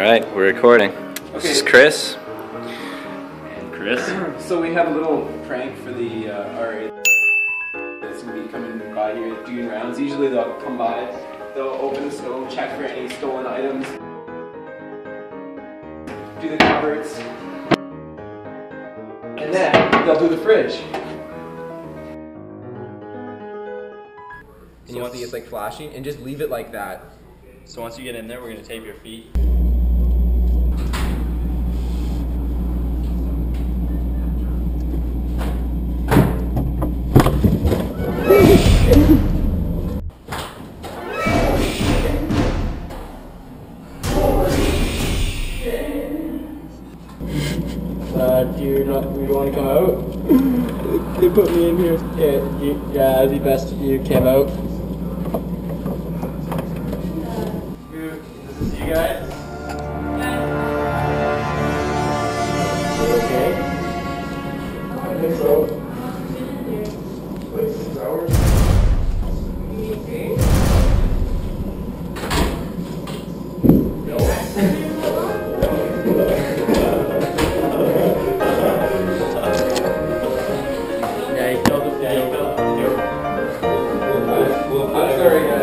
Alright, we're recording. Okay. This is Chris. Chris? So we have a little prank for the RA that's going to be coming by here doing rounds. Usually they'll come by, they'll open the stove, check for any stolen items, do the cupboards, and then they'll do the fridge. And you want to get like flashing and just leave it like that. So once you get in there, we're going to tape your feet. Do you want to come out? They put me in here. Yeah, it'd be best if you came out. Is this you guys? Okay. I think so. Like 6 hours. Yeah, you killed him. Yeah, you killed him. I'm sorry, guys.